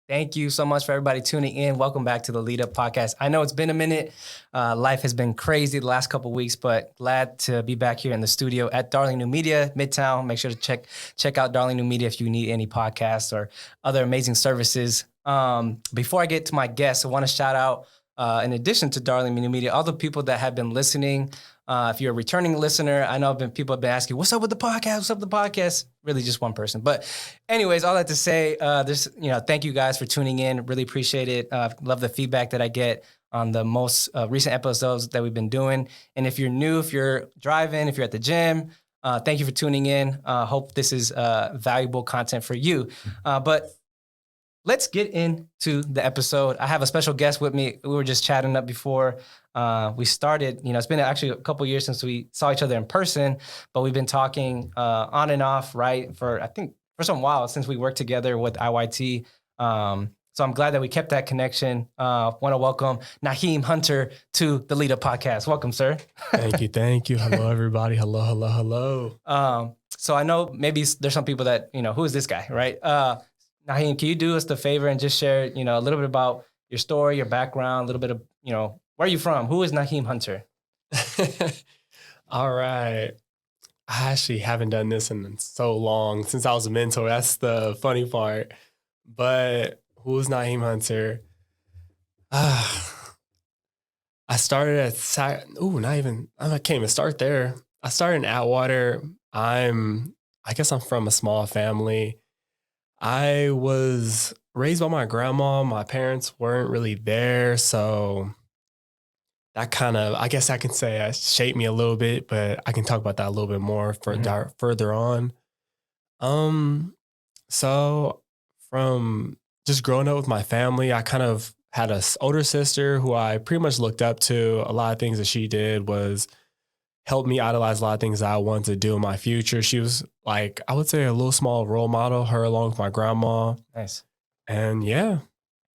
Thank you so much for everybody tuning in. Welcome back to the Lead Up Podcast. I know it's been a minute. Life has been crazy the last couple of weeks, but glad to be back here in the studio at Darling New Media, Midtown. Make sure to check out Darling New Media if you need any podcasts or other amazing services. Before I get to my guests, I want to shout out, in addition to Darling New Media, all the people that have been listening. If you're a returning listener, I know people have been asking, what's up with the podcast? What's up with the podcast? Really just one person. But anyways, all that to say, thank you guys for tuning in. Really appreciate it. Love the feedback that I get on the most recent episodes that we've been doing. And if you're new, if you're driving, if you're at the gym, thank you for tuning in. Hope this is valuable content for you. But let's get into the episode. I have a special guest with me. We were just chatting up before we started. It's been actually a couple of years since we saw each other in person, but we've been talking on and off, right? For some while since we worked together with IYT. So I'm glad that we kept that connection. Want to welcome Nyheim Hunter to the Lead Up Podcast. Welcome, sir. Thank you. Hello, everybody. Hello. So I know maybe there's some people that, who is this guy, right? Nyheim, can you do us the favor and just share, a little bit about your story, your background, a little bit of, where are you from? Who is Nyheim Hunter? All right. I actually haven't done this in so long since I was a mentor. That's the funny part. But who is Nyheim Hunter? I started at Sac. I can't even start there. I started in Atwater. I guess I'm from a small family. I was raised by my grandma. My parents weren't really there. So that kind of, I guess I can say shaped me a little bit, but I can talk about that a little bit more further on. So from just growing up with my family, I kind of had an older sister who I pretty much looked up to. A lot of things that she did was help me idolize a lot of things that I wanted to do in my future. She was like, I would say a little small role model, her along with my grandma. Nice. And yeah.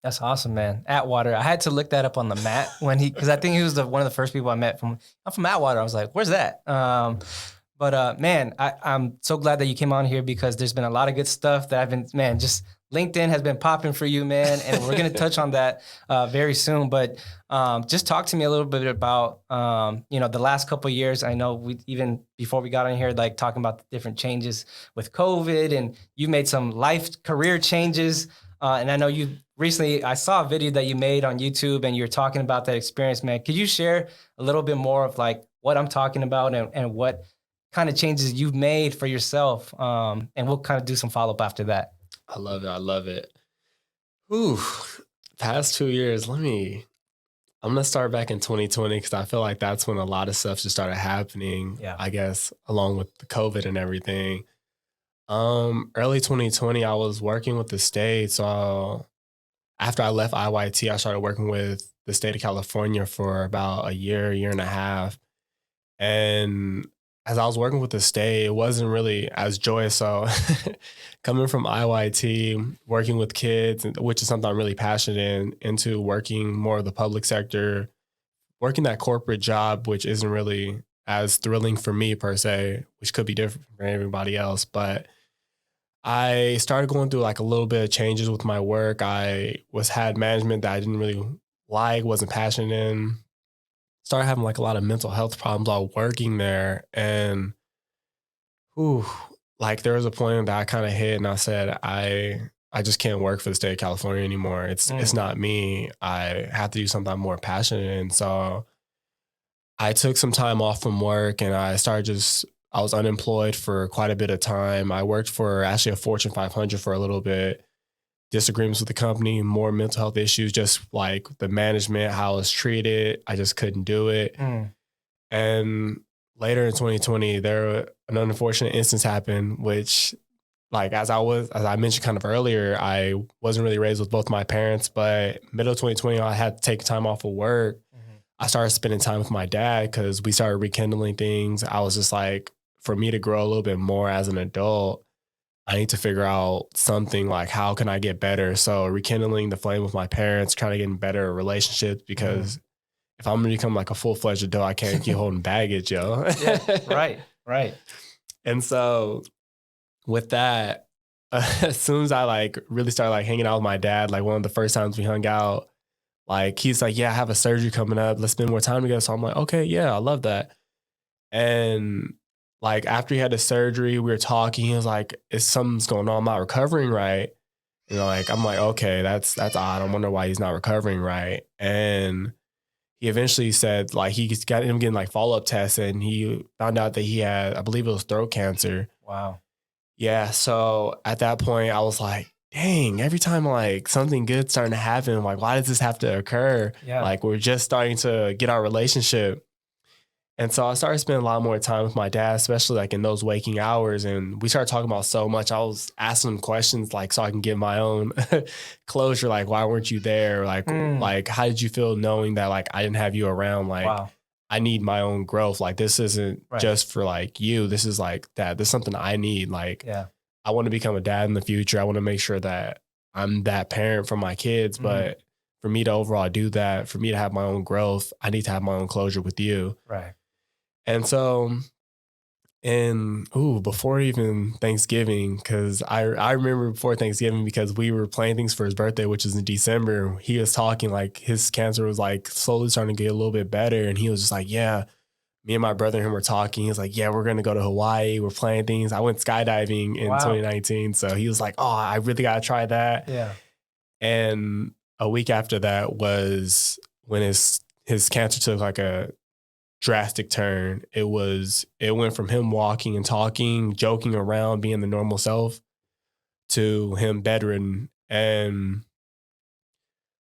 That's awesome, man. Atwater. I had to look that up on the map because I think he was one of the first people I met I'm from Atwater. I was like, where's that? Man, I'm so glad that you came on here because there's been a lot of good stuff that just LinkedIn has been popping for you, man. And we're going to touch on that very soon. But just talk to me a little bit about, the last couple of years. I know even before we got on here, like talking about the different changes with COVID, and you made some career changes. And I know I saw a video that you made on YouTube and you're talking about that experience, man. Could you share a little bit more of like what I'm talking about and what kind of changes you've made for yourself? And we'll kind of do some follow-up after that. I love it. Ooh, past 2 years. I'm going to start back in 2020 because I feel like that's when a lot of stuff just started happening, yeah. I guess, along with the COVID and everything. Early 2020, I was working with the state. So after I left IYT, I started working with the state of California for about a year and a half. And as I was working with the state, it wasn't really as joyous. So coming from IYT, working with kids, which is something I'm really passionate in, into working more of the public sector, working that corporate job, which isn't really as thrilling for me per se, which could be different for everybody else. But I started going through like a little bit of changes with my work. I had management that I didn't really like, wasn't passionate in. Started having like a lot of mental health problems while working there. And there was a point that I kind of hit and I said, I just can't work for the state of California anymore. It's not me. I have to do something I'm more passionate in. So I took some time off from work and I was unemployed for quite a bit of time. I worked for actually a Fortune 500 for a little bit. Disagreements with the company, more mental health issues, just like the management, how I was treated. I just couldn't do it. And later in 2020, an unfortunate instance happened, which as I mentioned kind of earlier, I wasn't really raised with both my parents, but middle of 2020, I had to take time off of work. I started spending time with my dad because we started rekindling things. I was just like, for me to grow a little bit more as an adult, I need to figure out something like, how can I get better? So rekindling the flame with my parents, trying to get in better relationships, because if I'm going to become like a full-fledged adult, I can't keep holding baggage, yo. Yeah, right. And so with that, as soon as I like really started like hanging out with my dad, like one of the first times we hung out, like he's like, yeah, I have a surgery coming up. Let's spend more time together. So I'm like, okay, yeah, I love that. And like after he had the surgery, we were talking. He was like, "Is something's going on? I'm not recovering right." You know, like I'm like, okay, that's odd. I wonder why he's not recovering right. And he eventually said like he got him getting like follow-up tests, and he found out that he had, I believe it was throat cancer. Wow. Yeah. So at that point, I was like, dang, every time like something good's starting to happen, like why does this have to occur? Yeah. Like we're just starting to get our relationship. And so I started spending a lot more time with my dad, especially like in those waking hours. And we started talking about so much. I was asking him questions like so I can get my own closure. Like, why weren't you there? Like, how did you feel knowing that like I didn't have you around? Like, Wow. I need my own growth. Like, this isn't just for like you. This is like that. This is something I need. Like, I want to become a dad in the future. I want to make sure that I'm that parent for my kids. But for me to overall do that, for me to have my own growth, I need to have my own closure with you. Right. And so, before even Thanksgiving, because I remember before Thanksgiving, because we were planning things for his birthday, which is in December, he was talking like his cancer was like slowly starting to get a little bit better. And he was just like, yeah, me and my brother and him were talking. He was like, yeah, we're going to go to Hawaii. We're planning things. I went skydiving in 2019. So he was like, oh, I really got to try that. Yeah. And a week after that was when his cancer took like a drastic turn. It went from him walking and talking, joking around, being the normal self, to him bedridden. And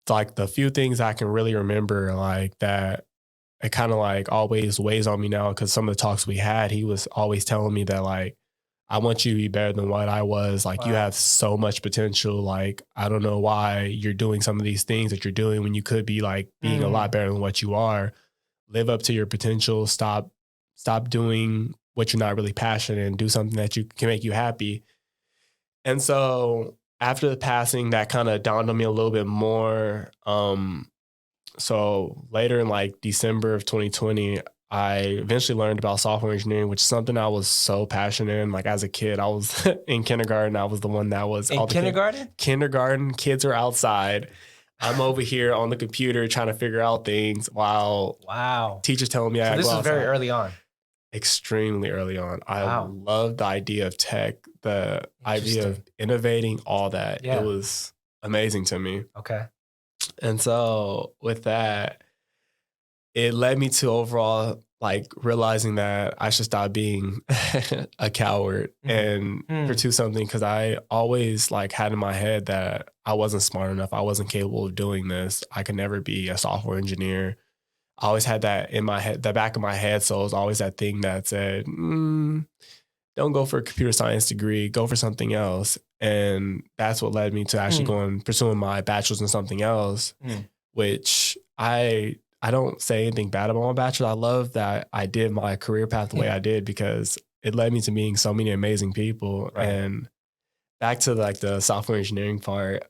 it's like the few things I can really remember like that, it kind of like always weighs on me now, because some of the talks we had, he was always telling me that like, I want you to be better than what I was. Like, you have so much potential. Like, I don't know why you're doing some of these things that you're doing when you could be like being a lot better than what you are. Live up to your potential. Stop doing what you're not really passionate in, and do something that you can make you happy. And so after the passing, that kind of dawned on me a little bit more. So later in like December of 2020, I eventually learned about software engineering, which is something I was so passionate in. Like as a kid, I was in kindergarten. I was the one that was in kindergarten. Kindergarten kids are outside. I'm over here on the computer trying to figure out things while teachers telling me I this is very early on. Extremely early on. I love the idea of tech, the idea of innovating, all that. It was amazing to me. Okay. And so with that, it led me to overall like realizing that I should stop being a coward and pursue something, because I always like had in my head that I wasn't smart enough. I wasn't capable of doing this. I could never be a software engineer. I always had that in my head, the back of my head. So it was always that thing that said, don't go for a computer science degree, go for something else. And that's what led me to actually pursuing my bachelor's in something else, which I don't say anything bad about my bachelor. I love that I did my career path the way I did, because it led me to meeting so many amazing people. Right. And back to like the software engineering part,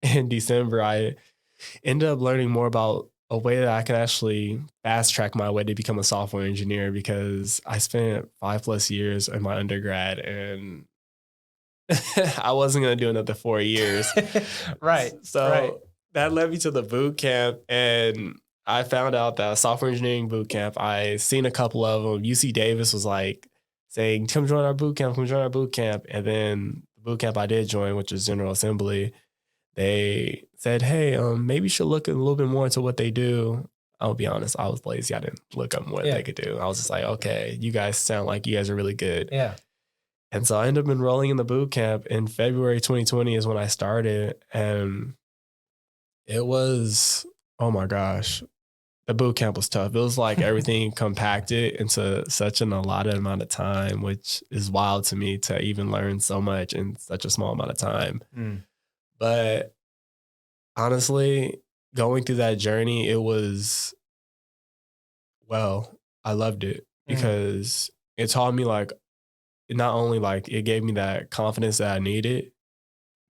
in December, I ended up learning more about a way that I can actually fast track my way to become a software engineer, because I spent 5+ years in my undergrad and I wasn't going to do another 4 years. Right. So that led me to the boot camp, and I found out that software engineering boot camp, I seen a couple of them. UC Davis was like saying, come join our boot camp, come join our boot camp. And then the boot camp I did join, which is General Assembly, they said, hey, maybe you should look a little bit more into what they do. I'll be honest, I was lazy. I didn't look up what they could do. I was just like, okay, you guys sound like you guys are really good. Yeah. And so I ended up enrolling in the boot camp in February 2020 is when I started. And it was, oh my gosh, the boot camp was tough. It was like everything compacted into such an allotted amount of time, which is wild to me to even learn so much in such a small amount of time. But honestly, going through that journey, it was, I loved it, because it taught me like, not only like it gave me that confidence that I needed,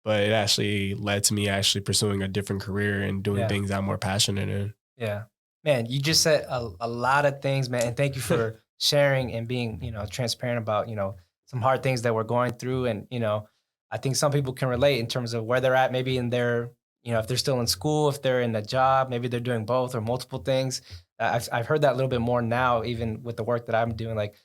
but it actually led to me actually pursuing a different career and doing things I'm more passionate in. Yeah. Man, you just said a lot of things, man. And thank you for sharing and being, transparent about, some hard things that we're going through. And, I think some people can relate in terms of where they're at, maybe in their, if they're still in school, if they're in a job, maybe they're doing both or multiple things. I've heard that a little bit more now, even with the work that I'm doing, like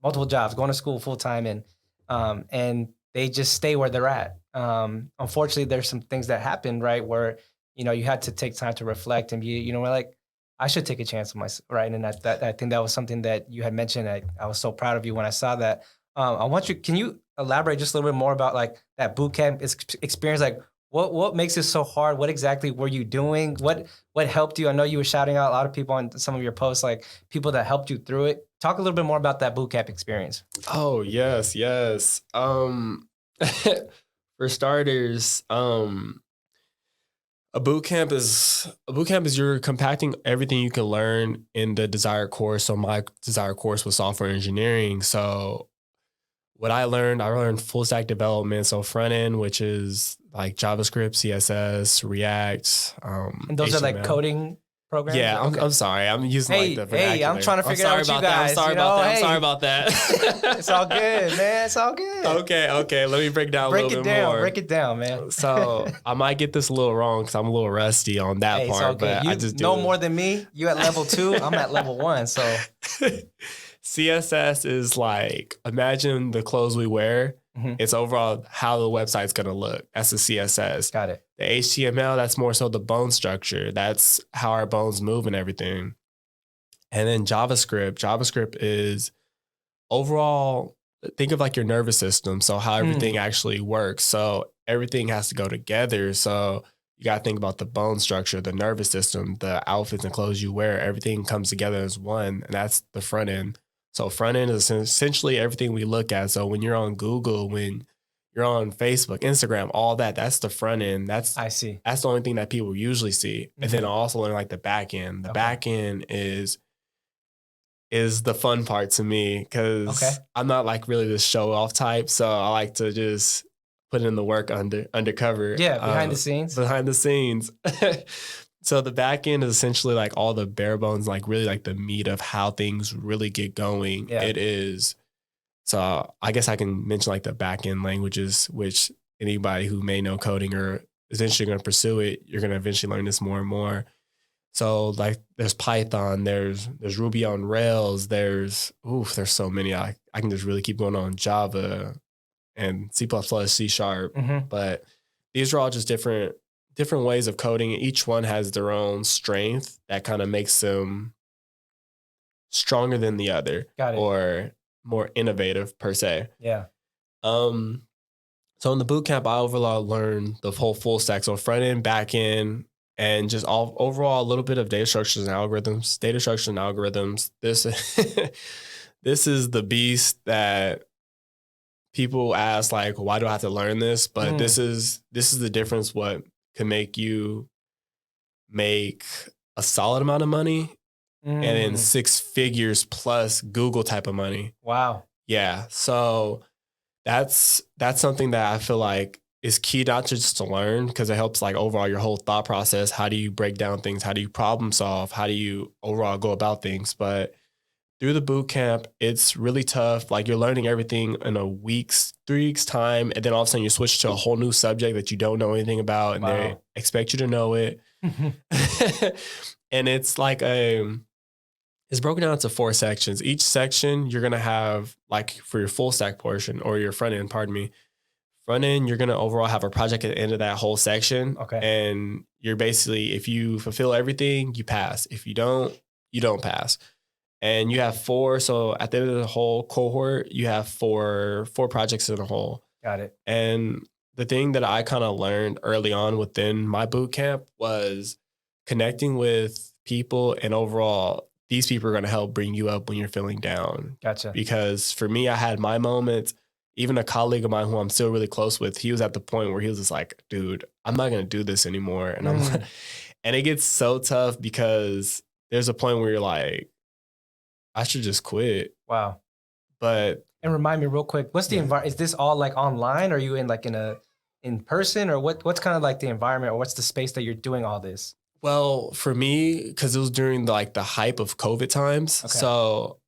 multiple jobs, going to school full time, and they just stay where they're at. Unfortunately, there's some things that happen, right, where you had to take time to reflect and be, like, I should take a chance on myself, right? And that I think that was something that you had mentioned. I was so proud of you when I saw that. Can you elaborate just a little bit more about like that boot camp experience? Like, what makes it so hard? What exactly were you doing? What helped you? I know you were shouting out a lot of people on some of your posts, like people that helped you through it. Talk a little bit more about that boot camp experience. Oh, yes, yes. For starters, a boot camp is you're compacting everything you can learn in the desired course. So my desired course was software engineering. So what I learned full stack development. So front end, which is like JavaScript, CSS, React. And those HTML. are like coding programs? Yeah, Okay. I'm sorry. I'm using like the vernacular. Hey, I'm trying to figure out what you guys. I'm sorry about that. I'm sorry about that. It's all good, man. It's all good. Okay. Let me break down a little bit more. Break it down, man. So I might get this a little wrong because I'm a little rusty on that part. But I just know more than me. You at level 2. I'm at level 1. So CSS is like, imagine the clothes we wear. Mm-hmm. It's overall how the website's going to look. That's the CSS. Got it. The HTML, that's more so the bone structure. That's how our bones move and everything. And then JavaScript is overall, think of like your nervous system. So how everything actually works. So everything has to go together. So you got to think about the bone structure, the nervous system, the outfits and clothes you wear. Everything comes together as one. And that's the front end. So front end is essentially everything we look at. So when you're on Google, when you're on Facebook, Instagram, all that, that's the front end. I see. That's the only thing that people usually see. And then I also learn like the back end. The back end is the fun part to me because I'm not like really the show off type. So I like to just put in the work undercover. Yeah, behind the scenes. Behind the scenes. So the back end is essentially like all the bare bones, like really like the meat of how things really get going. Yeah. It is. So I guess I can mention like the back end languages, which anybody who may know coding or is eventually going to pursue it, you're going to eventually learn this more and more. So like there's Python, there's Ruby on Rails, there's so many. I can just really keep going on Java and C++, C#. But these are all just different ways of coding. Each one has their own strength that kind of makes them stronger than the other. Got it. Or more innovative per se. Yeah. So in the bootcamp, I overall learned the whole full stack. So front end, back end, and just overall a little bit of data structures and algorithms. This is the beast that people ask, like, why do I have to learn this? But this is the difference. What can make you make a solid amount of money and then 6 figures plus Google type of money. Wow. Yeah. So that's something that I feel like is key, not just to learn, because it helps like overall your whole thought process. How do you break down things? How do you problem solve? How do you overall go about things? But through the boot camp, it's really tough. Like you're learning everything in 3 weeks time. And then all of a sudden you switch to a whole new subject that you don't know anything about. And they expect you to know it. And it's like it's broken down into 4 sections. Each section you're going to have, like for your full stack portion or your front end, front end, you're going to overall have a project at the end of that whole section. Okay. And you're basically, if you fulfill everything, you pass. If you don't, you don't pass. And you have 4. So at the end of the whole cohort, you have 4 projects in a whole. Got it. And the thing that I kind of learned early on within my boot camp was connecting with people, and overall, these people are going to help bring you up when you're feeling down. Gotcha. Because for me, I had my moments. Even a colleague of mine who I'm still really close with, he was at the point where he was just like, dude, I'm not going to do this anymore. And I'm like, and it gets so tough because there's a point where you're like, I should just quit. Wow. But and remind me real quick, what's the environment? Is this all like online? Or are you in person, or what's kind of like the environment, or what's the space that you're doing all this? Well, for me, because it was during the hype of COVID times. Okay. So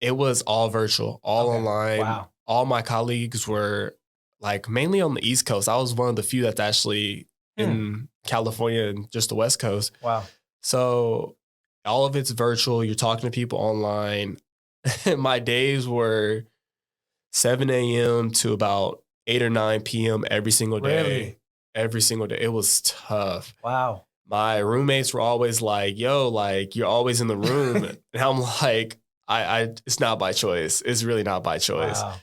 it was all virtual, all online. Wow. All my colleagues were like mainly on the East Coast. I was one of the few that's actually in California and just the West Coast. Wow. So all of it's virtual. You're talking to people online. My days were 7 a.m. to about 8 or 9 p.m. every single day. Really? Every single day. It was tough. Wow. My roommates were always like, yo, like, you're always in the room. And I'm like, it's not by choice. It's really not by choice. Wow.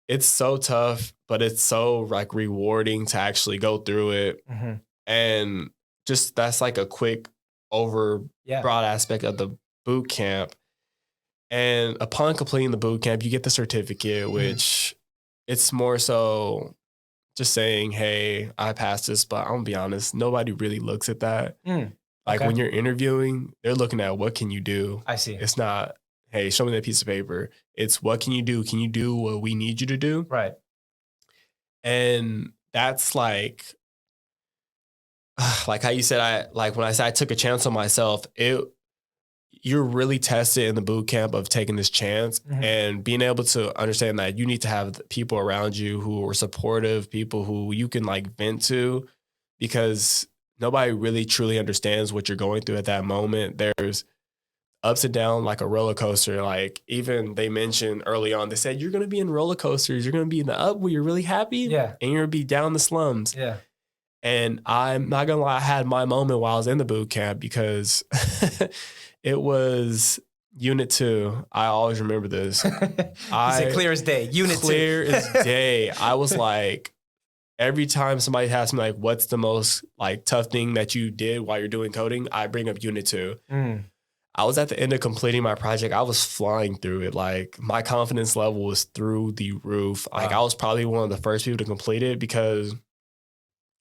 It's so tough, but it's so like rewarding to actually go through it. Mm-hmm. And just that's like a quick broad aspect of the boot camp. And upon completing the boot camp, you get the certificate, which it's more so just saying, hey, I passed this, but I'm gonna be honest, nobody really looks at that. Like when you're interviewing, they're looking at what can you do? I see. It's not, hey, show me that piece of paper. It's what can you do? Can you do what we need you to do? Right. And that's like how you said, when I said I took a chance on myself, you're really tested in the boot camp of taking this chance and being able to understand that you need to have people around you who are supportive, people who you can like vent to, because nobody really truly understands what you're going through at that moment. There's ups and downs like a roller coaster. Like even they mentioned early on, they said, you're going to be in roller coasters. You're going to be in the up where you're really happy and you're going to be down the slums. Yeah. And I'm not going to lie, I had my moment while I was in the boot camp because it was Unit 2. I always remember this. It's clear as day. Unit 2. Clear as day. I was like, every time somebody asks me like, what's the most like tough thing that you did while you're doing coding? I bring up Unit 2. I was at the end of completing my project. I was flying through it. Like my confidence level was through the roof. Like I was probably one of the first people to complete it because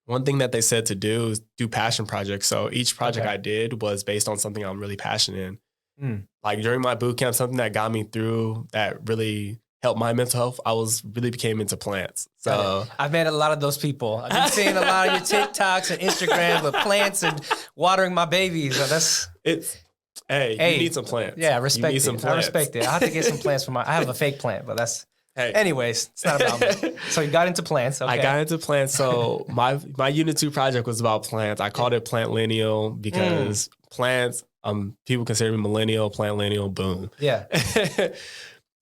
one thing that they said to do is do passion projects. So each project I did was based on something I'm really passionate in. Like during my boot camp, something that got me through that really helped my mental health, I became into plants. So I've met a lot of those people. I've been seeing a lot of your TikToks and Instagram with plants and watering my babies. So you need some plants. Yeah, I respect it. Some plants. I respect it. I have to get some plants I have a fake plant, but that's... Anyways, it's not about me. So you got into plants. Okay. I got into plants. So my Unit 2 project was about plants. I called it Plant Lineal because plants, people consider me millennial, plant lineal, boom. Yeah.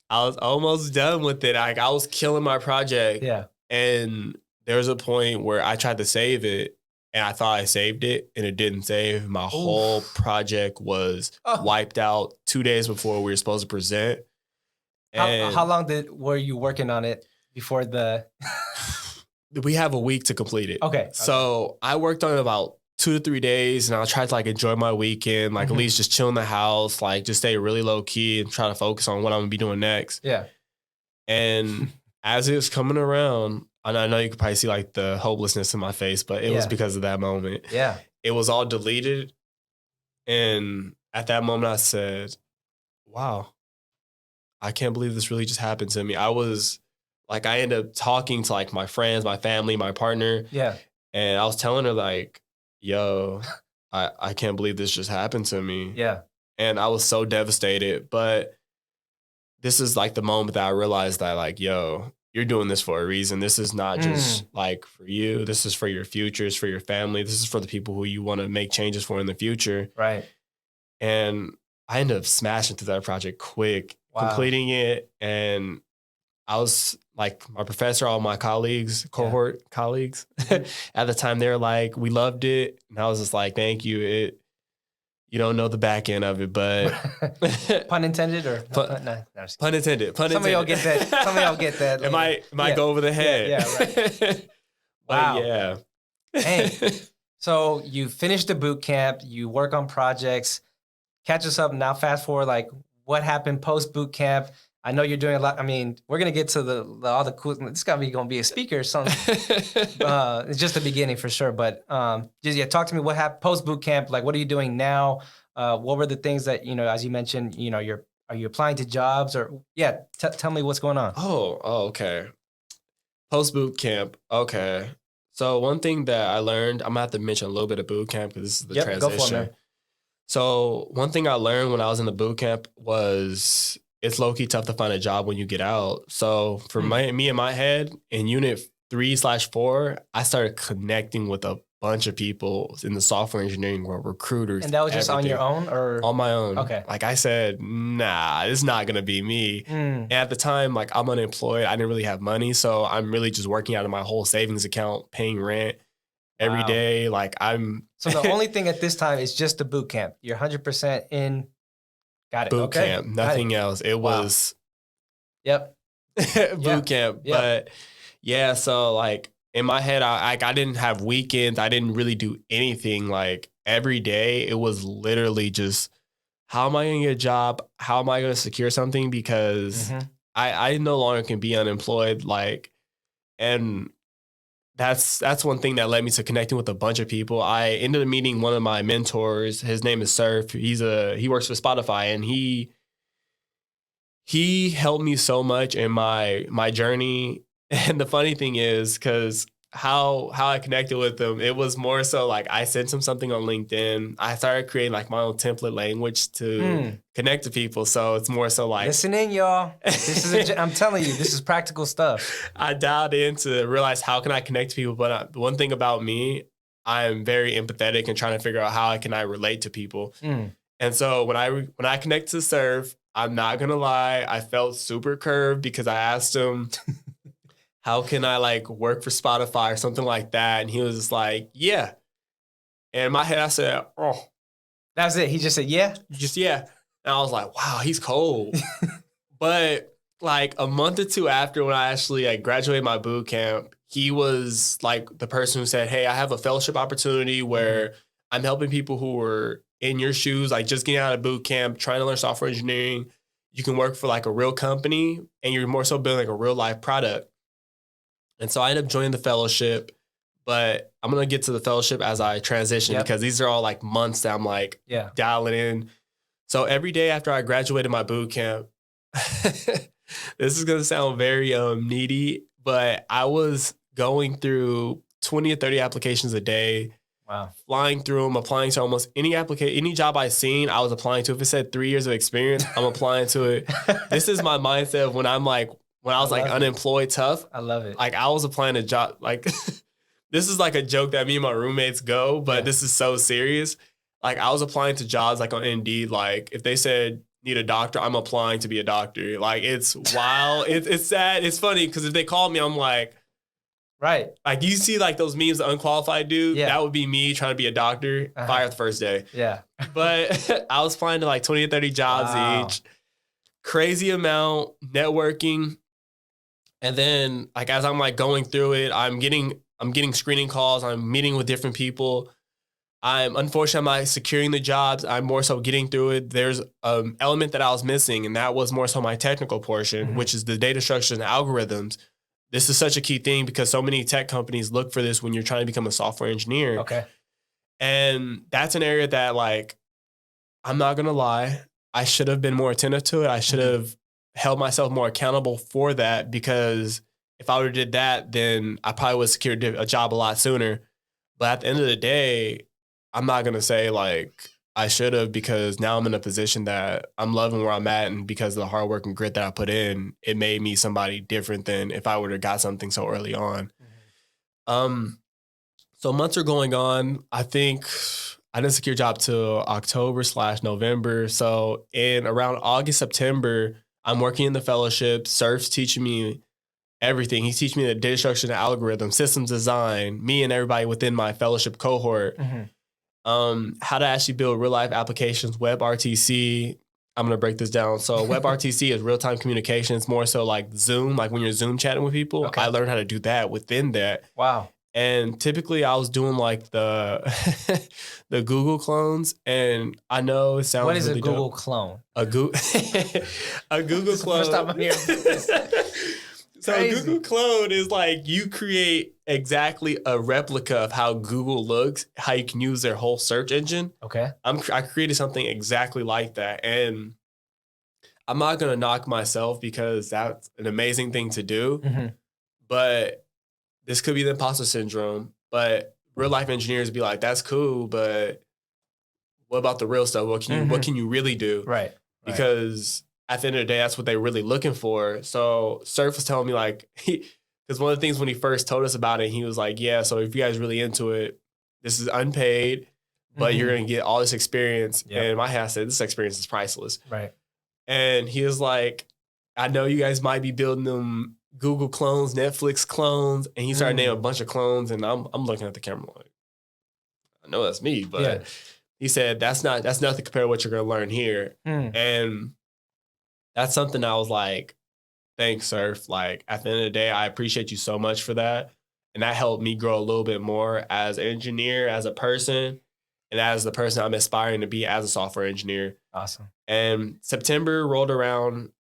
I was almost done with it. Like I was killing my project. Yeah. And there was a point where I tried to save it and I thought I saved it and it didn't save. My whole project was wiped out 2 days before we were supposed to present. How long were you working on it before we have a week to complete it. Okay. So I worked on it about 2 to 3 days and I tried to like enjoy my weekend, like at least just chill in the house, like just stay really low key and try to focus on what I'm gonna be doing next. Yeah. And as it was coming around, and I know you could probably see like the hopelessness in my face, but it was because of that moment. Yeah. It was all deleted. And at that moment I said, wow, I can't believe this really just happened to me. I ended up talking to like my friends, my family, my partner. Yeah. And I was telling her like, yo, I can't believe this just happened to me. Yeah. And I was so devastated. But this is like the moment that I realized that like, yo, you're doing this for a reason. This is not just like for you. This is for your future. It's for your family. This is for the people who you want to make changes for in the future. Right. And I ended up smashing through that project quick. Completing it. And I was like, my professor, all my colleagues, cohort colleagues, at the time, they were like, we loved it. And I was just like, thank you. You don't know the back end of it, but. Pun intended or? Pun intended. Some of y'all get that. Some of y'all get that. It might go over the head. Yeah, right. Wow. Yeah. Hey, so you finished the boot camp, you work on projects, catch us up now, fast forward, like, what happened post boot camp? I know you're doing a lot. I mean, we're gonna get to all the cool. This gonna be a speaker or something. It's just the beginning for sure. But talk to me. What happened post boot camp? Like, what are you doing now? What were the things that as you mentioned? Are you applying to jobs or tell me what's going on. Oh, okay. Post boot camp. Okay. So one thing that I learned, I'm gonna have to mention a little bit of boot camp because this is the transition. Go for it, man. So one thing I learned when I was in the boot camp was it's low-key tough to find a job when you get out. So for me in my head, in unit 3/4, I started connecting with a bunch of people in the software engineering world, recruiters. And that was just everything. on your own, or? On my own. Okay. Like I said, nah, it's not going to be me. And at the time, like I'm unemployed. I didn't really have money. So I'm really just working out of my whole savings account, paying rent every day. Like So the only thing at this time is just the boot camp. You're 100% in. Got it. Boot camp, nothing else. It was. Yep. Boot camp. Yep. But yeah, so like in my head, I didn't have weekends. I didn't really do anything. Like every day, it was literally just, how am I going to get a job? How am I going to secure something? Because I no longer can be unemployed. Like, and that's one thing that led me to connecting with a bunch of people. I ended up meeting one of my mentors. His name is Surf. He works for Spotify, and he helped me so much in my journey. And the funny thing is, because how I connected with him, it was more so like I sent him something on LinkedIn. I started creating like my own template language to connect to people. So it's more so like, listen in, y'all. This is I'm telling you, this is practical stuff. I dialed in to realize how can I connect to people. But one thing about me, I'm very empathetic and trying to figure out how I relate to people. And so when I connect to Surf, I'm not gonna lie, I felt super curved because I asked him, how can I like work for Spotify or something like that? And he was just like, yeah. And in my head, I said, oh. That's it. He just said, yeah? Just, yeah. And I was like, wow, he's cold. But like a month or two after, when I actually like graduated my boot camp, he was like the person who said, hey, I have a fellowship opportunity where I'm helping people who were in your shoes, like just getting out of boot camp, trying to learn software engineering. You can work for like a real company and you're more so building like a real life product. And so I ended up joining the fellowship, but I'm going to get to the fellowship as I transition because these are all like months that I'm like dialing in. So every day after I graduated my boot camp, this is going to sound very needy, but I was going through 20 or 30 applications a day. Wow. Flying through them, applying to almost any job I seen, I was applying to. If it said 3 years of experience, I'm applying to it. This is my mindset of when I was like unemployed tough. I love it. Like I was applying to job, like this is like a joke that me and my roommates go, but this is so serious. Like I was applying to jobs like on Indeed. Like if they said need a doctor, I'm applying to be a doctor. Like it's wild. It's sad. It's funny because if they call me, I'm like, right. Like you see like those memes, the unqualified dude, that would be me trying to be a doctor, fired the first day. Yeah. But I was applying to like 20 or 30 jobs each. Crazy amount, networking. And then like as I'm like going through it, I'm getting screening calls, I'm meeting with different people. Unfortunately, I'm not securing the jobs. I'm more so getting through it. There's an element that I was missing, and that was more so my technical portion, which is the data structures and algorithms. This is such a key thing because so many tech companies look for this when you're trying to become a software engineer. Okay. And that's an area that like, I'm not going to lie, I should have been more attentive to it. I should have held myself more accountable for that because if I would have did that, then I probably would have secured a job a lot sooner. But at the end of the day, I'm not going to say like I should have because now I'm in a position that I'm loving where I'm at. And because of the hard work and grit that I put in, it made me somebody different than if I would have got something so early on. So months are going on. I think I didn't secure a job till October/November. So in around August, September, I'm working in the fellowship. Surf's teaching me everything. He's teaching me the data structure and algorithm, systems design, me and everybody within my fellowship cohort, how to actually build real life applications, WebRTC. I'm going to break this down. So WebRTC is real-time communication. It's more so like Zoom, like when you're Zoom chatting with people. Okay. I learned how to do that within that. Wow. And typically I was doing like the the Google clones. And I know it sounds What is really a Google dope. Clone? A Google clone. First time I'm hearing this. So a Google clone is like you create exactly a replica of how Google looks, how you can use their whole search engine. Okay. I created something exactly like that. And I'm not going to knock myself because that's an amazing thing to do. But this could be the imposter syndrome. But real life engineers be like, that's cool, but what about the real stuff? What can you really do? Right. Because at the end of the day, that's what they're really looking for. So Surf was telling me like, because one of the things when he first told us about it, he was like, yeah, so if you guys really into it, this is unpaid, but you're going to get all this experience. Yep. And my head said, this experience is priceless. Right. And he was like, I know you guys might be building them Google clones, Netflix clones. And he started naming a bunch of clones. And I'm looking at the camera like, I know that's me, but he said, that's nothing compared to what you're going to learn here. And that's something I was like, thanks, Surf. Like, at the end of the day, I appreciate you so much for that. And that helped me grow a little bit more as an engineer, as a person, and as the person I'm aspiring to be as a software engineer. Awesome. And September rolled around.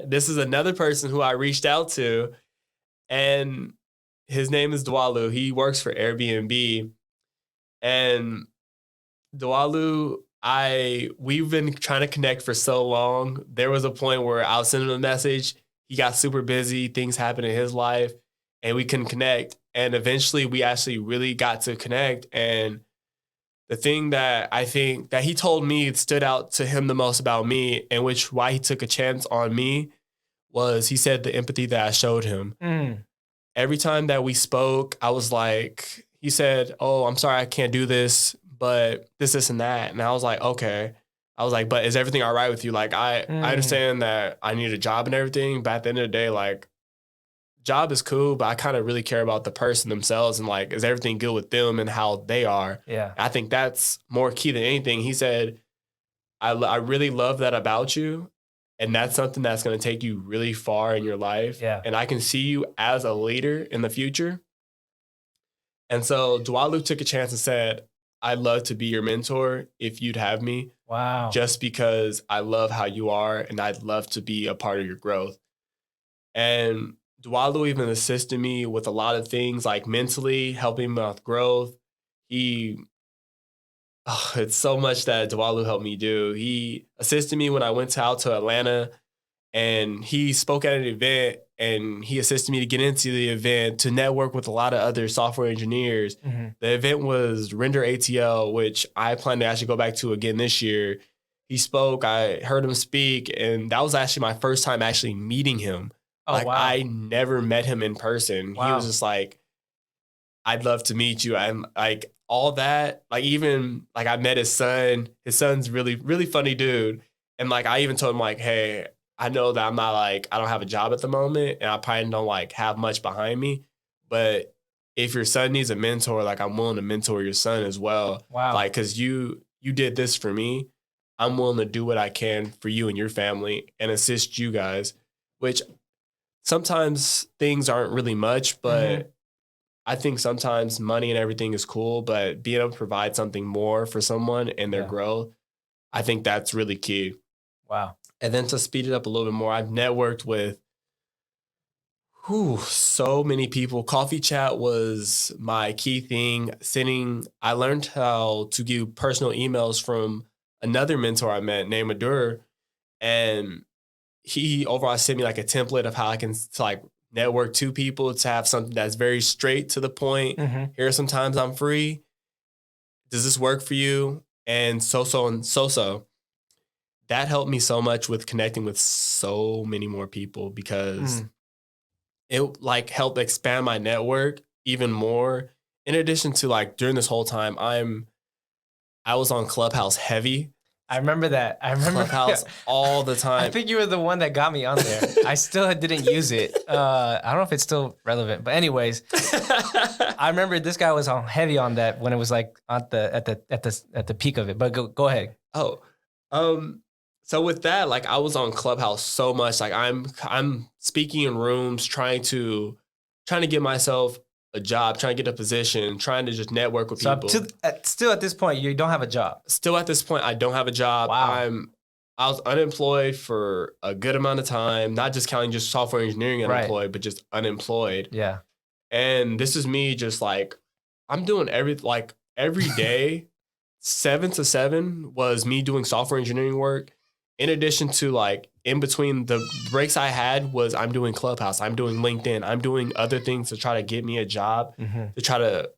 This is another person who I reached out to, and his name is Dwalu. He works for Airbnb. And Dwalu, we've been trying to connect for so long. There was a point where I was sending him a message. He got super busy. Things happened in his life, and we couldn't connect. And eventually, we actually really got to connect. And the thing that I think that he told me stood out to him the most about me, and why he took a chance on me, was he said the empathy that I showed him. Every time that we spoke, I was like, he said, oh, I'm sorry, I can't do this, but this, and that. And I was like, okay. I was like, but is everything all right with you? Like, I understand that I need a job and everything, but at the end of the day, like, job is cool, but I kind of really care about the person themselves and like, is everything good with them and how they are? Yeah. I think that's more key than anything. He said, I really love that about you. And that's something that's going to take you really far in your life. Yeah. And I can see you as a leader in the future. And so Dwalu took a chance and said, I'd love to be your mentor if you'd have me. Wow. Just because I love how you are and I'd love to be a part of your growth. And Dwalu even assisted me with a lot of things, like mentally helping me with growth. It's so much that Dwalu helped me do. He assisted me when I went out to Atlanta, and he spoke at an event, and he assisted me to get into the event, to network with a lot of other software engineers. The event was Render ATL, which I plan to actually go back to again this year. He spoke, I heard him speak, and that was actually my first time actually meeting him. Oh, like, wow. I never met him in person. Wow. He was just like, I'd love to meet you. I'm like, all that, like, even like I met his son. His son's really, really funny dude. And like, I even told him like, hey, I know that I'm not like, I don't have a job at the moment, and I probably don't like have much behind me, but if your son needs a mentor, like, I'm willing to mentor your son as well. Wow. Like, cause you did this for me. I'm willing to do what I can for you and your family and assist you guys, which sometimes things aren't really much, but I think sometimes money and everything is cool, but being able to provide something more for someone and their growth, I think that's really key. Wow. And then to speed it up a little bit more, I've networked with so many people. Coffee chat was my key thing. I learned how to give personal emails from another mentor I met named Adur, and he overall sent me like a template of how I can like network to people, to have something that's very straight to the point. Here are some times I'm free. Does this work for you? And so. That helped me so much with connecting with so many more people, because it like helped expand my network even more. In addition to like during this whole time, I was on Clubhouse heavy. I remember that. I remember Clubhouse all the time. I think you were the one that got me on there. I still didn't use it. I don't know if it's still relevant, but anyways, I remember this guy was on heavy on that when it was like at the peak of it. But go ahead. So with that, like, I was on Clubhouse so much. Like, I'm speaking in rooms, trying to get myself a job, trying to get a position, trying to just network with people. Still at this point, you don't have a job. Still at this point, I don't have a job. Wow. I was unemployed for a good amount of time, not just counting just software engineering unemployed, but just unemployed. Yeah. And this is me just like, I'm doing every day, 7 to 7 was me doing software engineering work. In addition to like in between the breaks I had was I'm doing Clubhouse, I'm doing LinkedIn, I'm doing other things to try to get me a job, to try to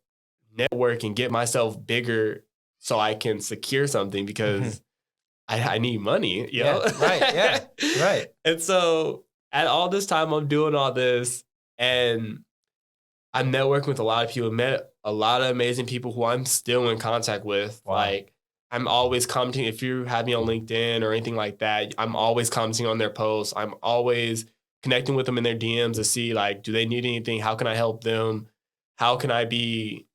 network and get myself bigger so I can secure something, because I need money, you Yeah, know? right, yeah, right. And so at all this time, I'm doing all this, and I'm networking with a lot of people, met a lot of amazing people who I'm still in contact with. Wow. Like, I'm always commenting. If you have me on LinkedIn or anything like that, I'm always commenting on their posts. I'm always connecting with them in their DMs to see, like, do they need anything? How can I help them? How can I be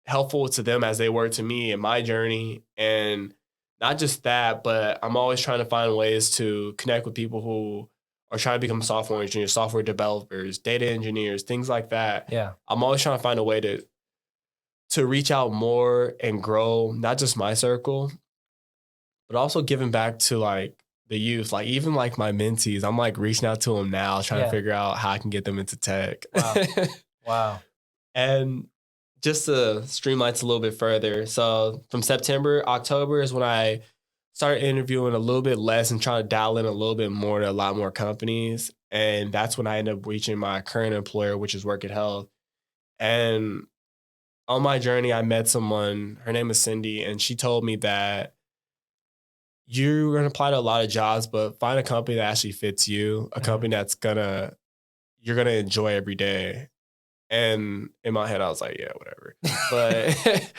helpful to them as they were to me in my journey? And not just that, but I'm always trying to find ways to connect with people who are trying to become software engineers, software developers, data engineers, things like that. Yeah. I'm always trying to find a way to reach out more and grow not just my circle, but also giving back to like the youth. Like even like my mentees, I'm like reaching out to them now, trying to figure out how I can get them into tech. Wow. Wow. And just to streamline it a little bit further. So from September, October is when I started interviewing a little bit less and trying to dial in a little bit more to a lot more companies. And that's when I ended up reaching my current employer, which is Workit Health. And on my journey, I met someone, her name is Cindy, and she told me that you're going to apply to a lot of jobs, but find a company that actually fits you, a company that's you're going to enjoy every day. And in my head, I was like, yeah, whatever. But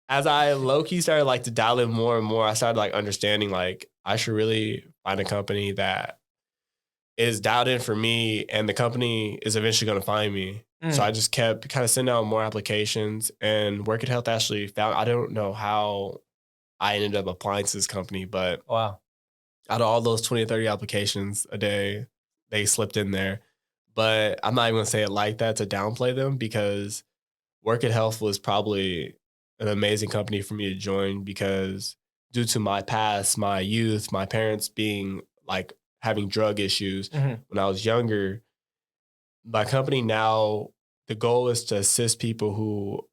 as I low-key started like to dial in more and more, I started like understanding like I should really find a company that is dialed in for me, and the company is eventually going to find me. So I just kept kind of sending out more applications, and Workit Health actually found, I don't know how I ended up applying to this company, but Wow. out of all those 20 or 30 applications a day, they slipped in there. But I'm not even going to say it like that to downplay them, because Workit Health was probably an amazing company for me to join, because due to my past, my youth, my parents being like having drug issues when I was younger, my company now, the goal is to assist people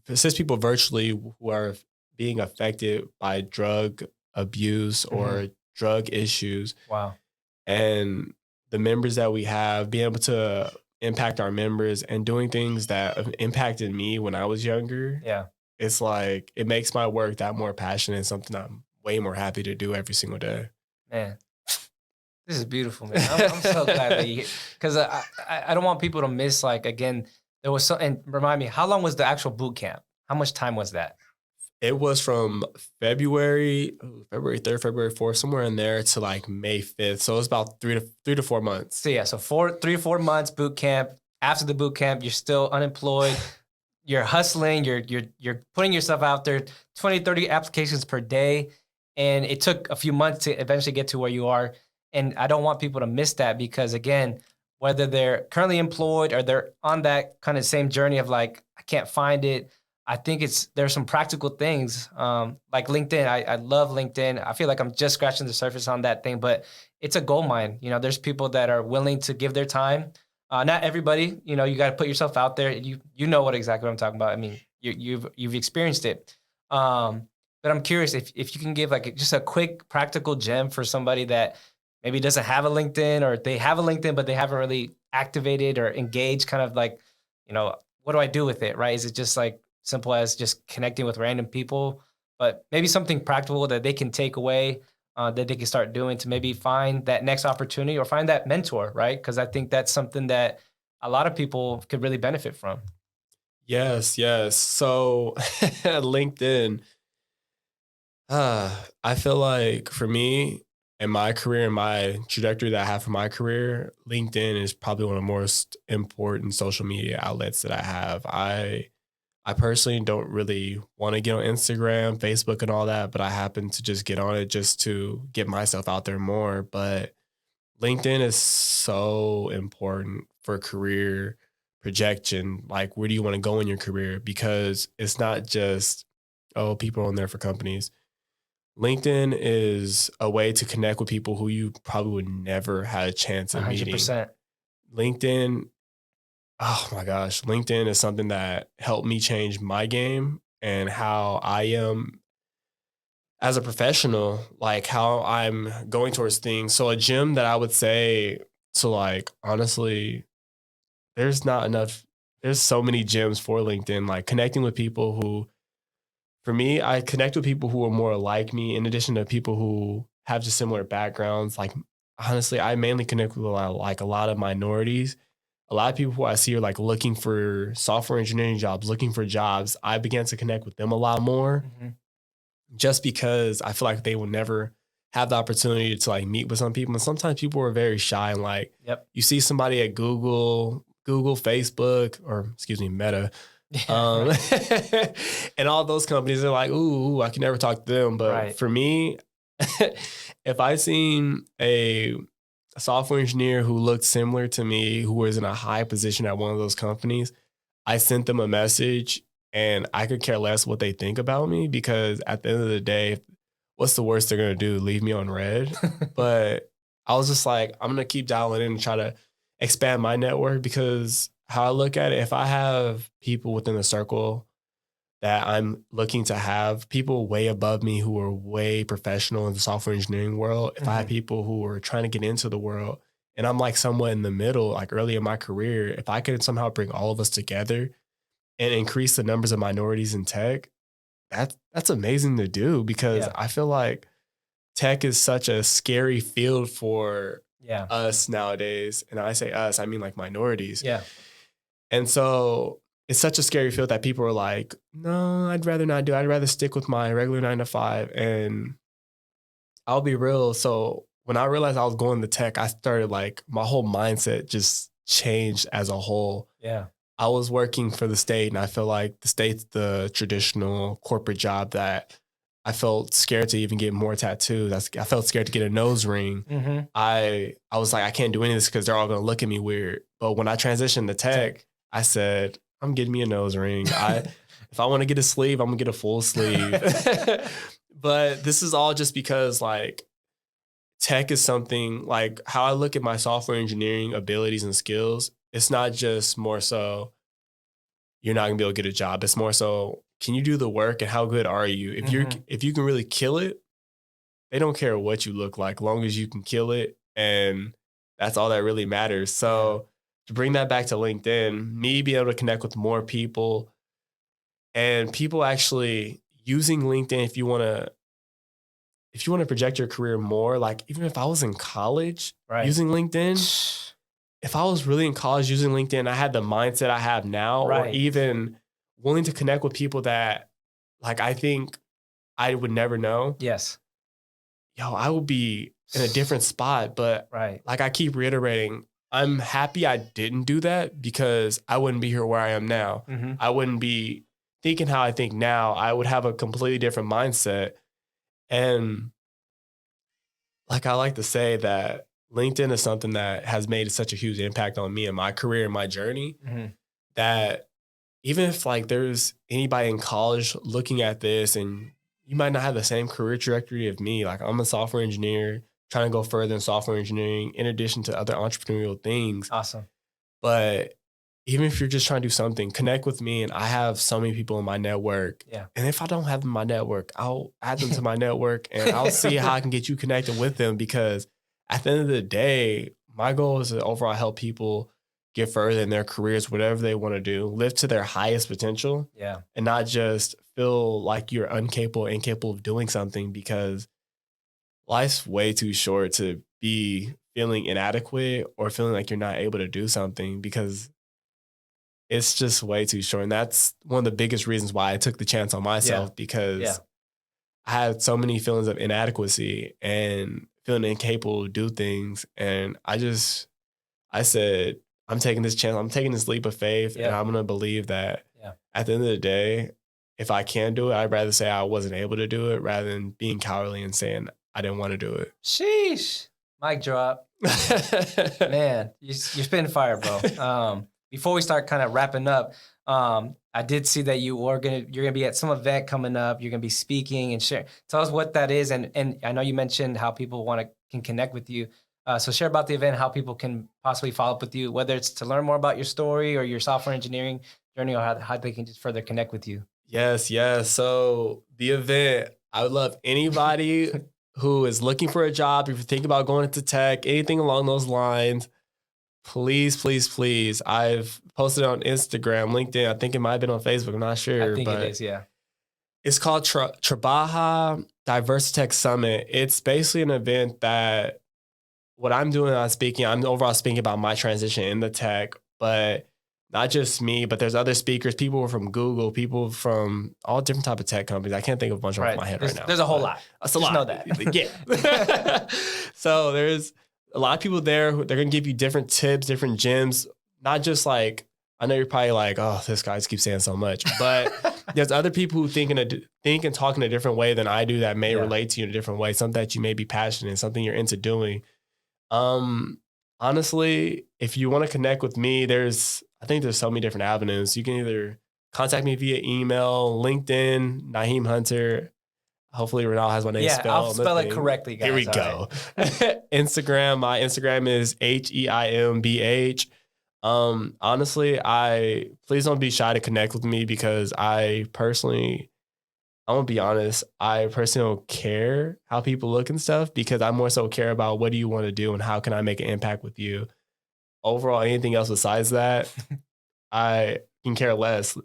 virtually who are being affected by drug abuse or drug issues. Wow. And the members that we have, being able to impact our members and doing things that have impacted me when I was younger. Yeah. It's like, it makes my work that more passionate and something I'm way more happy to do every single day. Man, this is beautiful, man. I'm so glad that you, because I don't want people to miss, like, again, there was and remind me, how long was the actual boot camp? How much time was that? It was from February 3rd, February 4th, somewhere in there, to like May 5th. So it was about 3 to 4 months. So yeah, so 3 to 4 months boot camp. After the boot camp, you're still unemployed. You're hustling. You're putting yourself out there. 20, 30 applications per day, and it took a few months to eventually get to where you are. And I don't want people to miss that, because again, whether they're currently employed or they're on that kind of same journey of like, I can't find it, I think there's some practical things, like LinkedIn. I love LinkedIn. I feel like I'm just scratching the surface on that thing, but it's a gold mine. You know, there's people that are willing to give their time. Not everybody, you know, you got to put yourself out there. You know exactly what I'm talking about. I mean, you've experienced it. But I'm curious if you can give like just a quick practical gem for somebody that maybe doesn't have a LinkedIn, or they have a LinkedIn, but they haven't really activated or engaged, kind of like, you know, what do I do with it, right? Is it just like simple as just connecting with random people, but maybe something practical that they can take away, that they can start doing to maybe find that next opportunity or find that mentor, right? Because I think that's something that a lot of people could really benefit from. Yes. So LinkedIn, I feel like for me and my career and my trajectory that I have for my career, LinkedIn is probably one of the most important social media outlets that I have. I personally don't really want to get on Instagram, Facebook, and all that, but I happen to just get on it just to get myself out there more. But LinkedIn is so important for career projection. Like, where do you want to go in your career? Because it's not just, oh, people are on there for companies. LinkedIn is a way to connect with people who you probably would never had a chance of meeting. 100%. LinkedIn, oh my gosh, LinkedIn is something that helped me change my game and how I am as a professional, like how I'm going towards things. So a gym that I would say, so like honestly, there's not enough, there's so many gyms for LinkedIn, like connecting with people who for me, I connect with people who are more like me, in addition to people who have just similar backgrounds. Like, honestly, I mainly connect with a lot of minorities. A lot of people who I see are like looking for software engineering jobs, looking for jobs. I began to connect with them a lot more, just because I feel like they will never have the opportunity to like meet with some people. And sometimes people are very shy, and like, you see somebody at Google, Facebook, or excuse me, Meta, and all those companies are like, ooh, I can never talk to them. But for me, if I seen a software engineer who looked similar to me, who was in a high position at one of those companies, I sent them a message, and I could care less what they think about me, because at the end of the day, what's the worst they're going to do? Leave me on red? But I was just like, I'm going to keep dialing in and try to expand my network, because how I look at it, if I have people within the circle that I'm looking to have, people way above me who are way professional in the software engineering world, if I have people who are trying to get into the world and I'm like somewhat in the middle, like early in my career, if I could somehow bring all of us together and increase the numbers of minorities in tech, that's amazing to do, because I feel like tech is such a scary field for us nowadays. And I say us, I mean like minorities. And so it's such a scary field that people are like, no, I'd rather not do it. I'd rather stick with my regular 9 to 5. And I'll be real. So when I realized I was going to tech, I started like, my whole mindset just changed as a whole. I was working for the state, and I feel like the state's the traditional corporate job that I felt scared to even get more tattoos. I felt scared to get a nose ring. I was like, I can't do any of this because they're all going to look at me weird. But when I transitioned to tech, I said, I'm getting me a nose ring. If I want to get a sleeve, I'm going to get a full sleeve. But this is all just because like tech is something, like how I look at my software engineering abilities and skills. It's not just more so you're not going to be able to get a job. It's more so, can you do the work, and how good are you? If you can really kill it, they don't care what you look like, long as you can kill it. And that's all that really matters. So to bring that back to LinkedIn, me being able to connect with more people, and people actually using LinkedIn, if you want to project your career more, like even if I was in college using LinkedIn, if I was really in college using LinkedIn, I had the mindset I have now, or even willing to connect with people that like I think I would never know. I would be in a different spot. But like I keep reiterating, I'm happy I didn't do that, because I wouldn't be here where I am now. I wouldn't be thinking how I think now. I would have a completely different mindset. And like I like to say that LinkedIn is something that has made such a huge impact on me and my career and my journey, that even if like there's anybody in college looking at this and you might not have the same career trajectory of me, like I'm a software engineer trying to go further in software engineering in addition to other entrepreneurial things. But even if you're just trying to do something, connect with me. And I have so many people in my network. And if I don't have them in my network, I'll add them to my network, and I'll see how I can get you connected with them, because at the end of the day, my goal is to overall help people get further in their careers, whatever they want to do, live to their highest potential, and not just feel like you're incapable of doing something, because life's way too short to be feeling inadequate or feeling like you're not able to do something, because it's just way too short. And that's one of the biggest reasons why I took the chance on myself, because I had so many feelings of inadequacy and feeling incapable to do things. And I said, I'm taking this chance. I'm taking this leap of faith, and I'm going to believe that at the end of the day, if I can do it, I'd rather say I wasn't able to do it rather than being cowardly and saying I didn't want to do it. Sheesh. Mic drop. Man, you're spitting fire, bro. Before we start kind of wrapping up, I did see that you're gonna be at some event coming up. You're gonna be speaking and share. Tell us what that is, and I know you mentioned how people can connect with you. So share about the event, how people can possibly follow up with you, whether it's to learn more about your story or your software engineering journey, or how they can just further connect with you. Yes. So the event, I would love anybody who is looking for a job, if you're thinking about going into tech, anything along those lines, please, please, please. I've posted on Instagram, LinkedIn. I think it might have been on Facebook. I'm not sure. I think it is, yeah. It's called Trabaja Diversitech Summit. It's basically an event that what I'm doing I'm overall speaking about my transition in the tech, but not just me, but there's other speakers, people from Google, people from all different type of tech companies. I can't think of a bunch off my head right now. There's a whole lot. That's a Just lot. know that. Yeah. So there's a lot of people there. They're going to give you different tips, different gems, not just like, I know you're probably like, oh, this guy just keeps saying so much, but there's other people who think and talk in a different way than I do that may relate to you in a different way, something that you may be passionate in, something you're into doing. Honestly, if you want to connect with me, I think there's so many different avenues. You can either contact me via email, LinkedIn, Nyheim Hunter. Hopefully Renal has my name spelled. Yeah, I'll spell it correctly, guys. Here we go. Right. Instagram, my Instagram is HEIMBH. Honestly, please don't be shy to connect with me because I'm gonna be honest, I personally don't care how people look and stuff because I more so care about what do you want to do and how can I make an impact with you. Overall, anything else besides that, I can care less.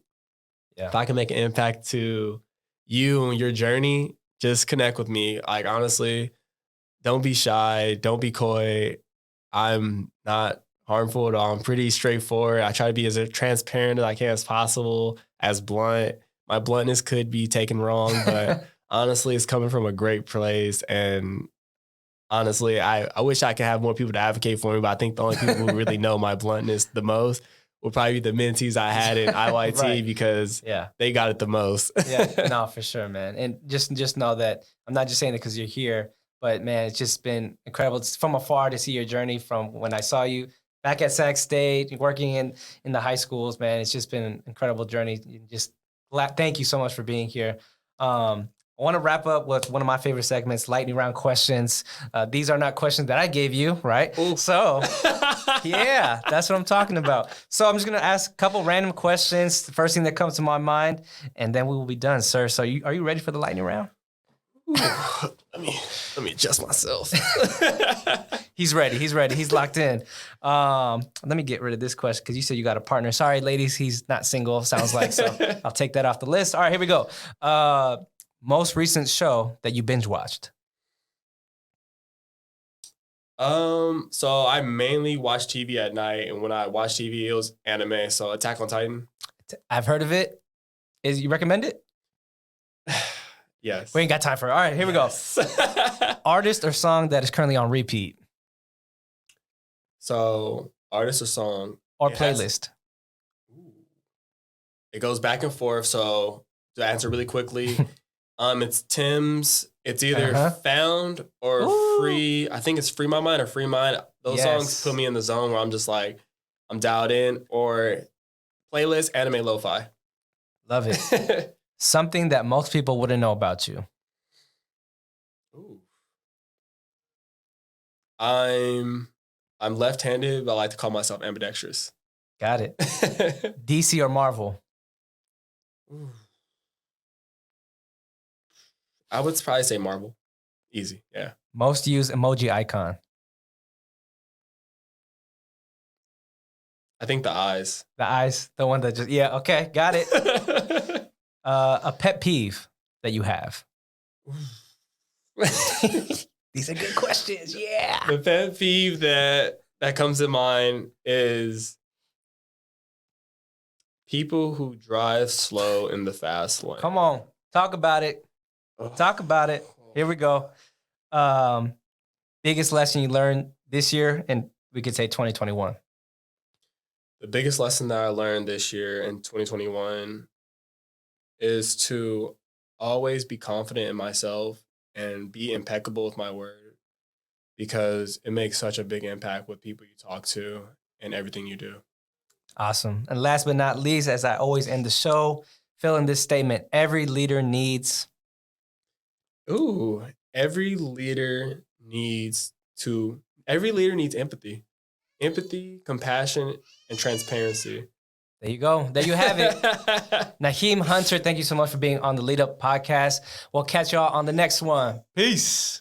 Yeah. If I can make an impact to you and your journey, just connect with me. Like, honestly, don't be shy. Don't be coy. I'm not harmful at all. I'm pretty straightforward. I try to be as transparent as I can as possible, as blunt. My bluntness could be taken wrong, but honestly, it's coming from a great place. And honestly, I wish I could have more people to advocate for me, but I think the only people who really know my bluntness the most would probably be the mentees I had in IYT right. Because they got it the most. Yeah, no, for sure, man. And just know that I'm not just saying it because you're here, but man, it's just been incredible. It's from afar to see your journey from when I saw you back at Sac State, working in the high schools, man. It's just been an incredible journey. Thank you so much for being here. I want to wrap up with one of my favorite segments, lightning round questions. These are not questions that I gave you, right? Ooh. So, yeah, that's what I'm talking about. So I'm just going to ask a couple random questions, the first thing that comes to my mind, and then we will be done, sir. So are you ready for the lightning round? Let me adjust myself. He's ready. He's locked in. Let me get rid of this question because you said you got a partner. Sorry, ladies, he's not single, sounds like. So I'll take that off the list. All right, here we go. Most recent show that you binge watched? So I mainly watch TV at night, and when I watch TV, it was anime. So Attack on Titan. I've heard of it. You recommend it? Yes. We ain't got time for it. All right, here we go. Artist or song that is currently on repeat? So artist or song. Or playlist. It goes back and forth. So to answer really quickly, it's Tim's. It's either Found or Free. I think it's Free My Mind or Free Mind. Those songs put me in the zone where I'm just like, I'm dialed in. Or playlist, anime lo-fi. Love it. Something that most people wouldn't know about you. Ooh. I'm left-handed, but I like to call myself ambidextrous. Got it. DC or Marvel? Ooh. I would probably say Marvel. Easy, yeah. Most used emoji icon? I think the eyes. The eyes, the one that just, okay, got it. A pet peeve that you have? These are good questions, yeah. The pet peeve that comes to mind is people who drive slow in the fast lane. Come on, talk about it. Talk about it. Here we go. Biggest lesson you learned this year, and we could say 2021. The biggest lesson that I learned this year in 2021 is to always be confident in myself and be impeccable with my word, because it makes such a big impact with people you talk to and everything you do. Awesome. And last but not least, as I always end the show, fill in this statement: every leader needs... Every leader needs empathy. Empathy, compassion, and transparency. There you go. There you have it. Nyheim Hunter, thank you so much for being on the Lead Up Podcast. We'll catch y'all on the next one. Peace.